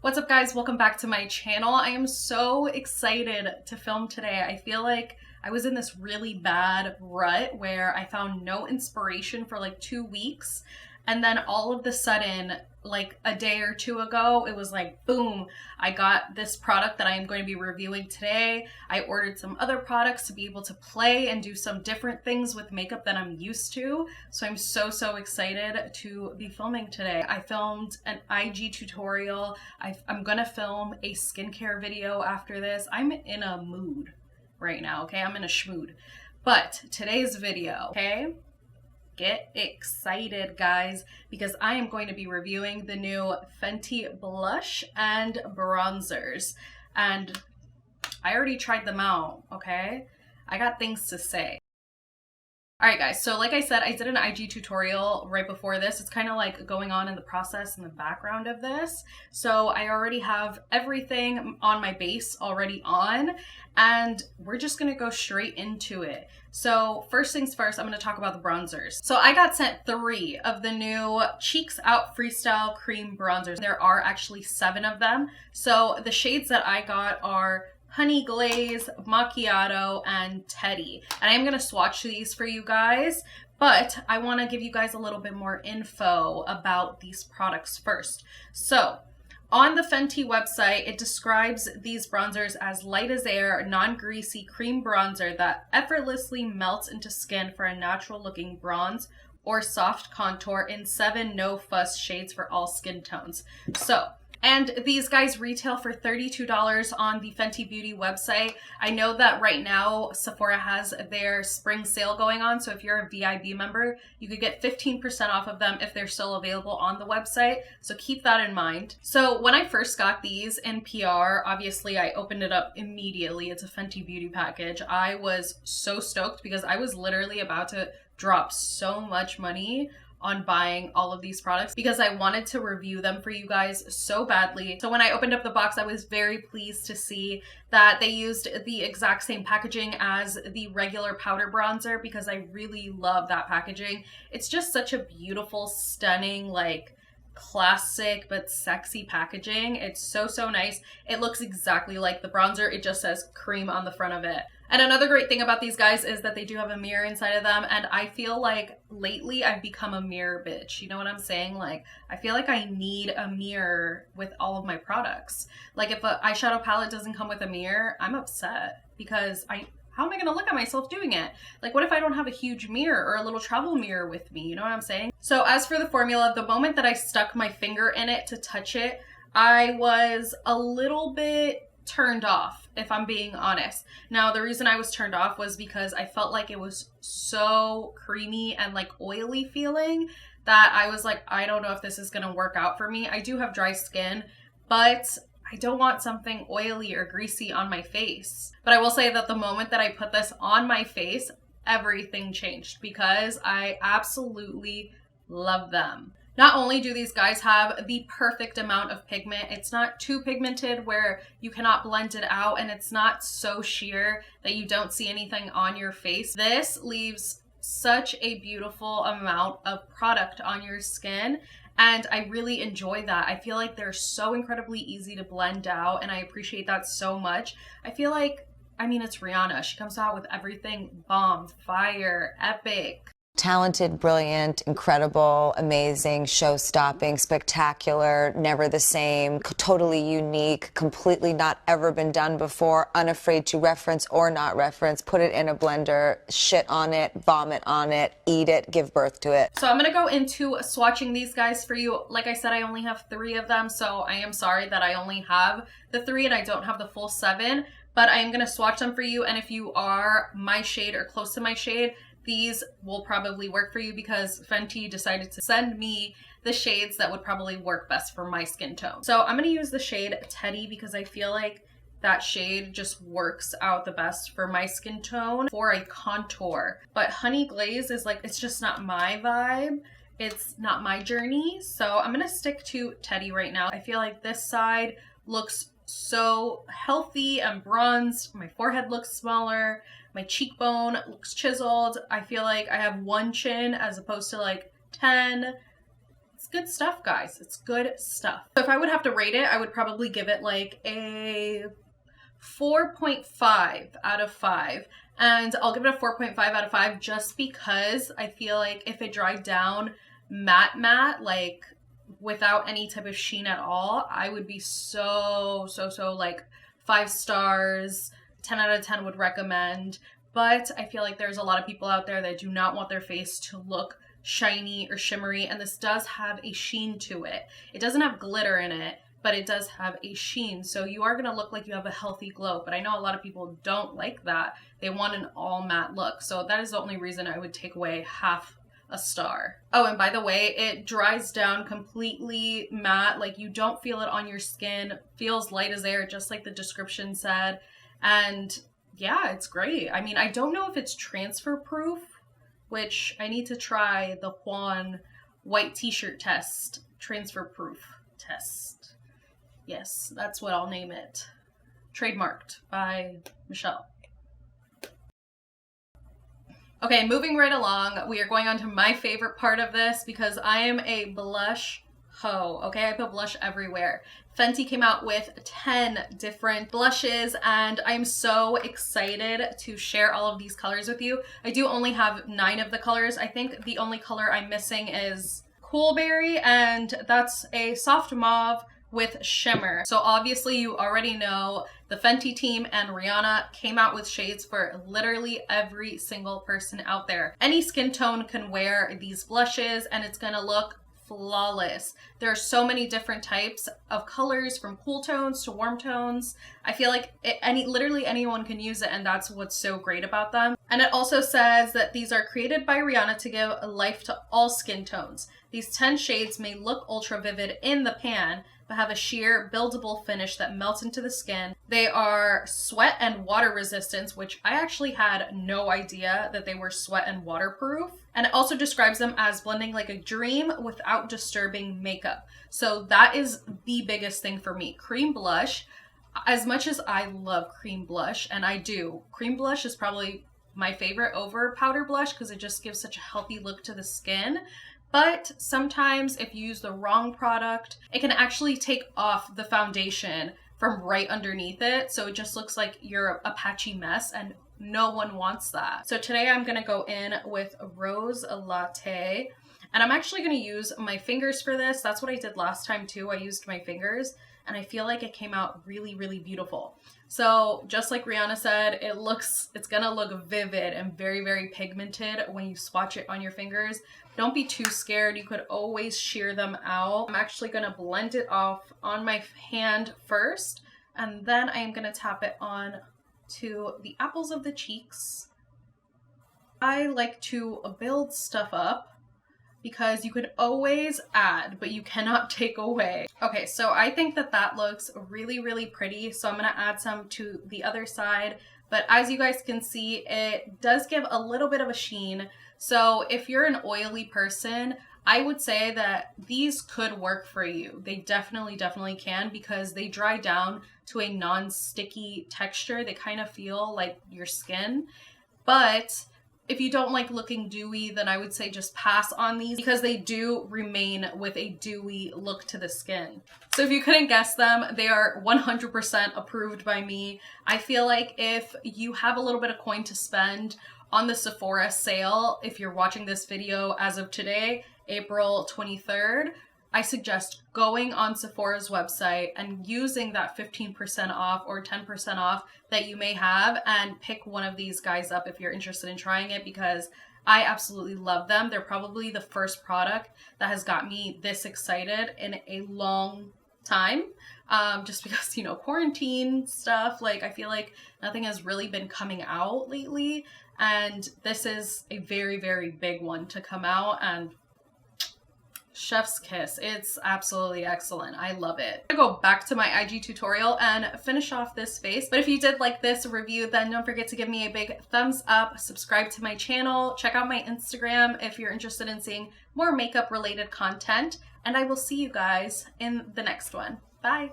What's up guys, welcome back to my channel. I am so excited to film today. I feel like I was in this really bad rut where I found no inspiration for like 2 weeks, and then all of the sudden, like a day or two ago, it was like boom, I got this product that I am going to be reviewing today. I ordered some other products to be able to play and do some different things with makeup than I'm used to. So I'm so excited to be filming today. I filmed an IG tutorial. I'm gonna film a skincare video after this. I'm in a mood right now, okay? I'm in a schmood. But today's video, okay? Get excited, guys, because I am going to be reviewing the new Fenty blush and bronzers. And I already tried them out, okay? I got things to say. Alright guys, so like I said, I did an IG tutorial right before this. It's kind of like going on in the process in the background of this. So I already have everything on my base already on, and we're just going to go straight into it. So first things first, I'm going to talk about the bronzers. So I got sent 3 of the new Cheeks Out Freestyle Cream Bronzers. There are actually 7 of them. So the shades that I got are Hunnie, Glaze, Macchiato, and Teddy. And I'm going to swatch these for you guys, but I want to give you guys a little bit more info about these products first. So on the Fenty website, it describes these bronzers as light as air, non-greasy cream bronzer that effortlessly melts into skin for a natural looking bronze or soft contour in 7 no-fuss shades for all skin tones. And these guys retail for $32 on the Fenty Beauty website. I know that right now Sephora has their spring sale going on, so if you're a VIB member, you could get 15% off of them if they're still available on the website, so keep that in mind. So when I first got these in PR, obviously I opened it up immediately. It's a Fenty Beauty package. I was so stoked because I was literally about to drop so much money on buying all of these products because I wanted to review them for you guys so badly. So when I opened up the box, I was very pleased to see that they used the exact same packaging as the regular powder bronzer because I really love that packaging. It's just such a beautiful, stunning, like classic but sexy packaging. It's so nice. It looks exactly like the bronzer. It just says cream on the front of it. And another great thing about these guys is that they do have a mirror inside of them, and I feel like lately I've become a mirror bitch. You know what I'm saying? Like, I feel like I need a mirror with all of my products. Like, if an eyeshadow palette doesn't come with a mirror, I'm upset because how am I gonna look at myself doing it? Like, what if I don't have a huge mirror or a little travel mirror with me? You know what I'm saying? So as for the formula, the moment that I stuck my finger in it to touch it, I was a little bit turned off, if I'm being honest. Now, the reason I was turned off was because I felt like it was so creamy and like oily feeling that I was like, I don't know if this is gonna work out for me. I do have dry skin, but I don't want something oily or greasy on my face. But I will say that the moment that I put this on my face, everything changed because I absolutely love them. Not only do these guys have the perfect amount of pigment, it's not too pigmented where you cannot blend it out, and it's not so sheer that you don't see anything on your face. This leaves such a beautiful amount of product on your skin, and I really enjoy that. I feel like they're so incredibly easy to blend out, and I appreciate that so much. I feel like, I mean, it's Rihanna. She comes out with everything bomb, fire, epic. Talented, brilliant, incredible, amazing, show-stopping, spectacular, never the same, totally unique, completely not ever been done before, unafraid to reference or not reference, put it in a blender, shit on it, vomit on it, eat it, give birth to it. So I'm gonna go into swatching these guys for you. Like I said, I only have 3 of them, so I am sorry that I only have the 3 and I don't have the full 7, but I am gonna swatch them for you, and if you are my shade or close to my shade, these will probably work for you because Fenty decided to send me the shades that would probably work best for my skin tone. So I'm going to use the shade Teddy because I feel like that shade just works out the best for my skin tone for a contour. But Hunnie Glaze is like, it's just not my vibe. It's not my journey. So I'm going to stick to Teddy right now. I feel like this side looks so healthy and bronzed. My forehead looks smaller. My cheekbone looks chiseled. I feel like I have 1 chin as opposed to like 10. It's good stuff, guys. It's good stuff. So if I would have to rate it, I would probably give it like a 4.5 out of 5. And I'll give it a 4.5 out of 5 just because I feel like if it dried down matte, like without any type of sheen at all, I would be so like 5 stars, 10 out of 10 would recommend. But I feel like there's a lot of people out there that do not want their face to look shiny or shimmery, and this does have a sheen to it. It doesn't have glitter in it, but it does have a sheen, so you are going to look like you have a healthy glow. But I know a lot of people don't like that. They want an all matte look, so that is the only reason I would take away half a star. Oh, and by the way, it dries down completely matte, like you don't feel it on your skin, feels light as air, just like the description said. And yeah, it's great. I mean, I don't know if it's transfer proof, which I need to try the Juan white t-shirt test, transfer proof test. Yes, that's what I'll name it. Trademarked by Michelle. Okay, moving right along, we are going on to my favorite part of this because I am a blush hoe, okay? I put blush everywhere. Fenty came out with 10 different blushes, and I'm so excited to share all of these colors with you. I do only have 9 of the colors. I think the only color I'm missing is Coolberry, and that's a soft mauve with shimmer. So obviously you already know the Fenty team and Rihanna came out with shades for literally every single person out there. Any skin tone can wear these blushes and it's gonna look flawless. There are so many different types of colors, from cool tones to warm tones. I feel like literally anyone can use it, and that's what's so great about them. And it also says that these are created by Rihanna to give a life to all skin tones. These 10 shades may look ultra vivid in the pan, but have a sheer buildable finish that melts into the skin. They are sweat and water resistant, which I actually had no idea that they were sweat and waterproof. And it also describes them as blending like a dream without disturbing makeup. So that is the biggest thing for me. Cream blush, as much as I love cream blush, and I do, cream blush is probably my favorite over powder blush because it just gives such a healthy look to the skin. But sometimes if you use the wrong product, it can actually take off the foundation from right underneath it. So it just looks like you're a patchy mess, and no one wants that. So today I'm gonna go in with Rose Latte, and I'm actually gonna use my fingers for this. That's what I did last time too. I used my fingers, and I feel like it came out really, really beautiful. So just like Rihanna said, it's gonna look vivid and very, very pigmented when you swatch it on your fingers. Don't be too scared. You could always shear them out. I'm actually gonna blend it off on my hand first, and then I am gonna tap it on to the apples of the cheeks. I like to build stuff up because you could always add, but you cannot take away. Okay, so I think that that looks really, really pretty. So I'm gonna add some to the other side. But as you guys can see, it does give a little bit of a sheen. So if you're an oily person, I would say that these could work for you. They definitely can, because they dry down to a non-sticky texture. They kind of feel like your skin. But if you don't like looking dewy, then I would say just pass on these because they do remain with a dewy look to the skin. So if you couldn't guess them, they are 100% approved by me. I feel like if you have a little bit of coin to spend on the Sephora sale, if you're watching this video as of today, April 23rd, I suggest going on Sephora's website and using that 15% off or 10% off that you may have and pick one of these guys up if you're interested in trying it, because I absolutely love them. They're probably the first product that has got me this excited in a long time. Just because, you know, quarantine stuff, like I feel like nothing has really been coming out lately, and this is a very, very big one to come out, and chef's kiss. It's absolutely excellent. I love it. I'm gonna go back to my IG tutorial and finish off this face. But if you did like this review, then don't forget to give me a big thumbs up, subscribe to my channel, check out my Instagram if you're interested in seeing more makeup related content, and I will see you guys in the next one. Bye.